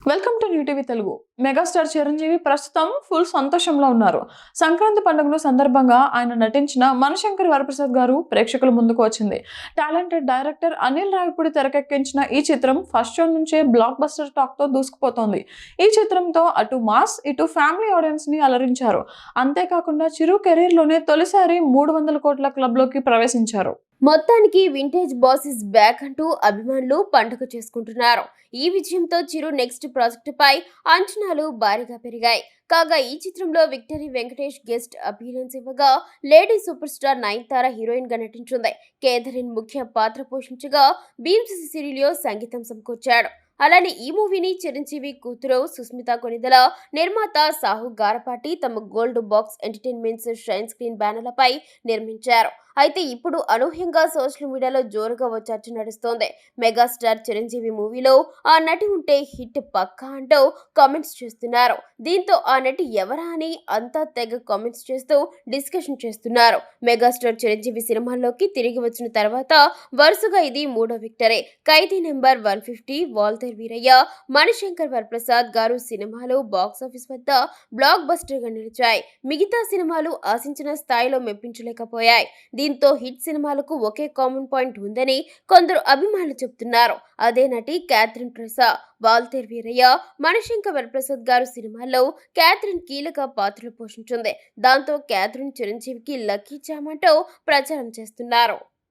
Welcome to new TV Telugu. Megastar Chiranjeevi ప్రస్తుతం full సంతోషంలో ఉన్నారు. సంక్రాంతి పండుగను సందర్భంగా ఆయన నటించిన మనశంకర్ వరప్రసాద్ గారు ప్రేక్షకుల ముందుకు వచ్చింది. టాలెంటెడ్ డైరెక్టర్ అనిల్ రావిపూడి తెరకెక్కించిన ఈ చిత్రం ఫస్ట్ షో నుంచే బ్లాక్ బస్టర్ టాక్ తో దూసుకుపోతోంది. ఈ చిత్రంతో అటు మాస్ ఇటు ఫ్యామిలీ ఆడియన్స్ ని అలరించారు. అంతేకాకుండా చిరు కెరీర్ లోనే తొలిసారి 300 కోట్ల క్లబ్ లోకి ప్రవేశించారు. మొత్తానికి వింటేజ్ బాస్ ఇస్ బ్యాక్ అంటూ అభిమానులు పండుగ చేసుకుంటున్నారు. ఈ విజయంతో చిరు నెక్స్ట్ ప్రాజెక్టు పై అంచనాలు భారీగా పెరిగాయి. కాగా ఈ చిత్రంలో విక్టరీ వెంకటేష్ గెస్ట్ అపీరెన్స్ ఇవ్వగా, lady super star Nayanthara heroine గా నటించింది. కేథరిన్ ముఖ్య పాత్ర పోషించగా, భీమ్స్ సిరిలియో సంగీతం సమకూర్చాడు. అలానే ఈ మూవీని చిరంజీవి కూతురు సుస్మిత కొనిదల, నిర్మాత సాహు గారపాటి తమ gold box entertainments shine screen బ్యానర్లపై నిర్మించారు. అయితే ఇప్పుడు అనూహ్యంగా సోషల్ మీడియాలో జోరుగా ఓ చర్చ నడుస్తోంది. మెగాస్టార్ చిరంజీవి మూవీలో ఆ నటి ఉంటే హిట్ పక్కా అంటూ కామెంట్స్ చేస్తున్నారు. దీంతో ఆ నటి ఎవరా అని అంతా తెగ కామెంట్స్ చేస్తూ డిస్కషన్ చేస్తున్నారు. మెగాస్టార్ చిరంజీవి సినిమాల్లోకి తిరిగి వచ్చిన తర్వాత వరుసగా ఇది మూడో విక్టరీ. ఖైదీ నెంబర్ 150, వాల్తేర్ వీరయ్య, మణిశంకర్ వరప్రసాద్ గారు సినిమాలు బాక్సాఫీస్ వద్ద బ్లాక్ బస్టర్ గా నిలిచాయి. మిగతా సినిమాలు ఆశించిన స్థాయిలో మెప్పించలేకపోయాయి. దీంతో హిట్ సినిమాలకు ఒకే కామన్ పాయింట్ ఉందని కొందరు అభిమానులు చెబుతున్నారు. అదే నటి క్యాథరిన్ ట్రెసా. వాల్తేర్ వీరయ్య, మణిశంకర్ వరప్రసాద్ గారు సినిమాల్లో క్యాథరిన్ కీలక పాత్రలు పోషించింది. దాంతో క్యాథరిన్ చిరంజీవికి లక్కీ చామ్ అంటూ ప్రచారం చేస్తున్నారు.